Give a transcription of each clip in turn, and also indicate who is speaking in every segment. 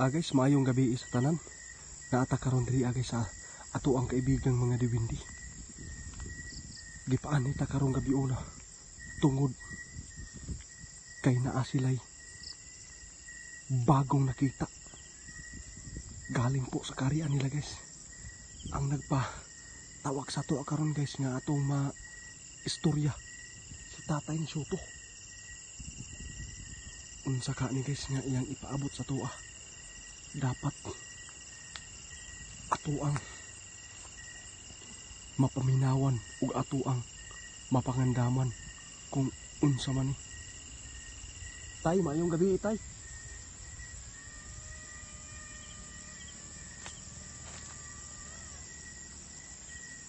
Speaker 1: Guys, maayong gabi sa tanan. Naata karon diri guys sa ato ang kaibigang mga diwindi. Gipaan nita karong gabi una tungod kay naa silay bagong nakita. Galing po sa karian nila guys. Ang nagpa-tawag sa ato karon guys nga atong istorya si Tatay ni Soto. Unsa ka ni guys nga iyang ipaabot sa tuwa. Dapat ato ang mapaminawan ug ato ang mapangandaman kung unsa man ni. Tay, mayong gabi tay.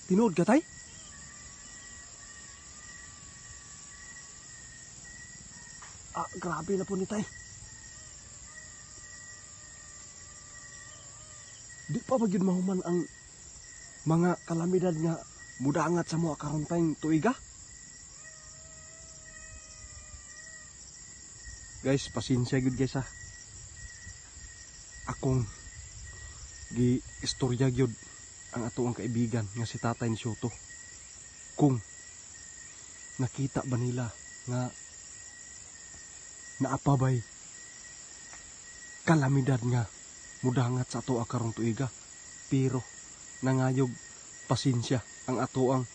Speaker 1: Tinood ka tay? Grabe na po ni tay. Di pa ba yun mahuman ang mga kalamidad nga mudangat sa mga karon tayong tuiga? Guys, pasensya gud guys ha. Akong gi-istorya gyud ang ato ang kaibigan nga si Tatay ni Soto. Kung nakita ba nila nga naapabay kalamidad nga mudangat sa ato karong tuiga, pero nangayog pasensya ang ato ang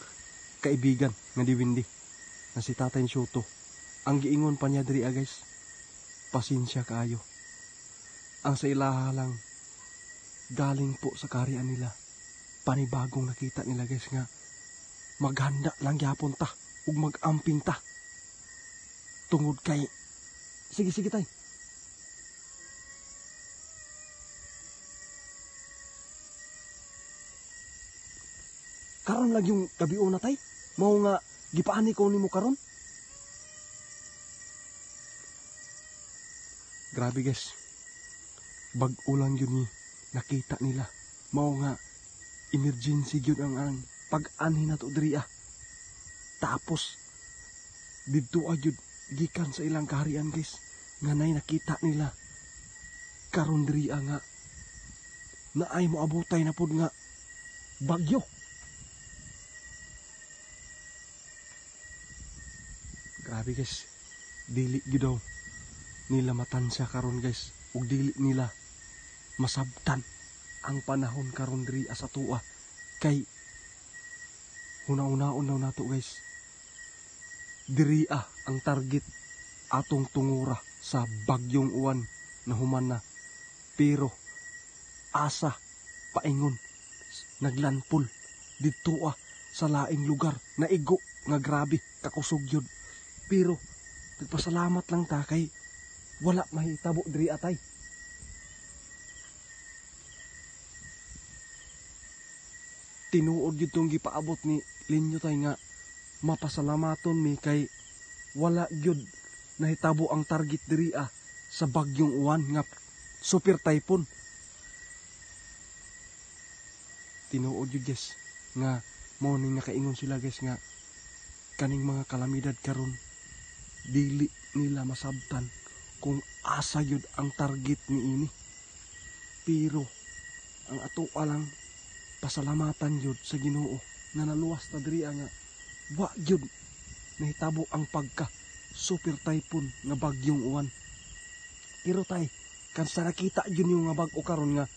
Speaker 1: kaibigan nga diwindi na si Tatay ni Soto. Ang giingon pa niya diri guys, pasensya kaayo. Ang sa ilaha lang galing po sa karian nila, panibagong nakita nila guys nga maghanda lang gyapon ta ug mag-amping ta tungod kay sige tay. Karon lang yung gabi una tay, mao nga gipaani ko nimo karon. Grabe guys, bag-o lang yun ni nakita nila. Mao nga emergency yun ang pag-anhin na to diri Tapos didto ayud gikan sa ilang kaharian guys nga nay nakita nila karon diri nga naay mo abutay na pud nga bagyo. Grabe guys, dili gyud daw nila matansya karon guys, ug dili nila masabtan ang panahon karon diri sa tuwa kay una-unaon daw nato guys. Diri ang target atong tungura sa bagyong uwan na human na, pero asa paingon naglanpol didto sa laing lugar na igo nga grabe kakusog yun. Pero nagpasalamat lang ta kay wala mahitabo diri atay. Tinuod yun itong gipaabot ni Linyo tay nga mapasalamaton mi kay wala gyud nahitabo ang target diri sa bagyong uwan nga super typhoon. Tinuod yun guys nga morning nakaingon sila guys nga kaning mga kalamidad karon dili nila masabtan kung asa yun ang target ni ini, pero ang ato alang pasalamatan yun sa Ginoo na naluwas na diri nga wa yun nahitabo ang pagka super typhoon nga bagyong uwan. Pero tay, kan sa nakita yun yung nga bag-o karon nga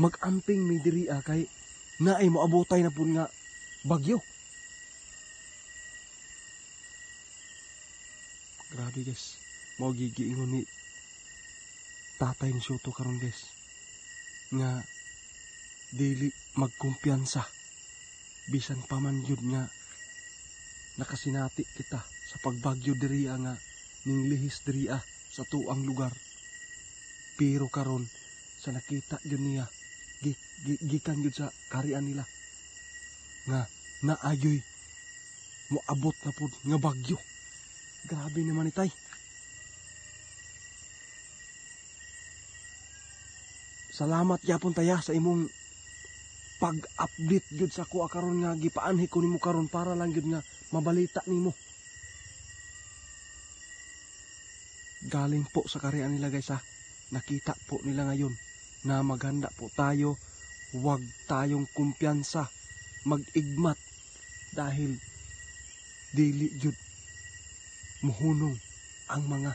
Speaker 1: mag-amping mi diri kay naay mo abotay na pud nga bagyo. Grabe guys, mao gigiingon ni Tatay ni Soto karon guys nga dili magkumpiyansa bisan pa man yun nga nakasinati kita sa pagbagyo diri nga ninglihis diri sa tuang lugar. Pero karon sa nakita yun niya gikan yun sa karian nila nga naayoy moabot na pud nga bagyo. Grabe naman itay. Salamat yapon taya sa imong pag-update gyud sa kuha karon nga gipaanhi ko nimo karon para lang gyud nga mabalita nimo. Galing po sa karian nila guys nakita po nila ngayon na maghanda po tayo, huwag tayong kumpiyansa, mag-igmat dahil dili jud muhunong ang mga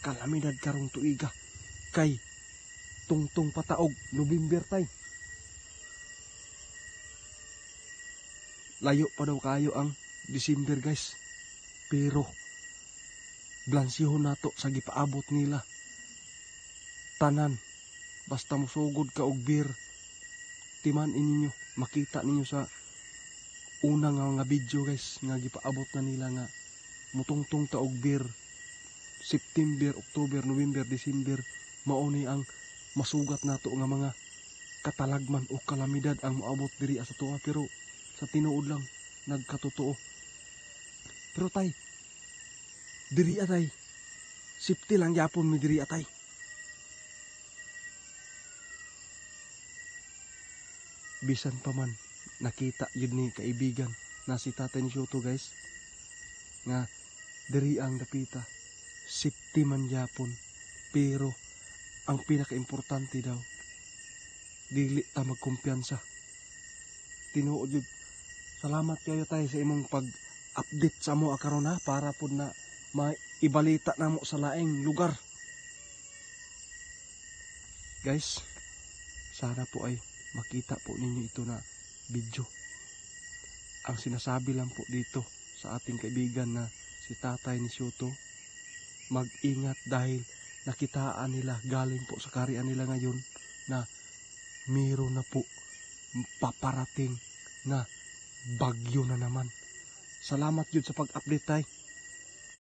Speaker 1: kalamidad karong tuiga kay tungtong pataog November tay. Layo pa daw kayo ang December guys, pero blansihon nato sa gipaabot nila. Tanan, basta musugod ka og beer, timan ninyo, makita ninyo sa unang nga mga video guys, nga gipaabot na nila nga mutungtong ta og beer, September, October, November, December, mauni ang masugat nato nga mga katalagman o kalamidad ang maabot diri sa tuwa, pero sa tinuod lang nagkatotoo. Pero tay, diri atay, safety lang yapon mi diri atay. Bisan pa man nakita yun ni kaibigan na si Tatay ni Shoto guys, nga diri ang dapita, safety man yapon, pero ang pinaka-importante daw, dili ta magkumpiyansa. Tinuod yun. Salamat kayo tayo sa imong pag-update sa mo karon ha, para po na maibalita na mo sa laing lugar. Guys, sana po ay makita po ninyo ito na video. Ang sinasabi lang po dito sa ating kaibigan na si Tatay ni Shoto, mag-ingat dahil nakitaan nila galing po sa karian nila ngayon na mayroon na po paparating na bagyo na naman. Salamat yun sa pag-update tay.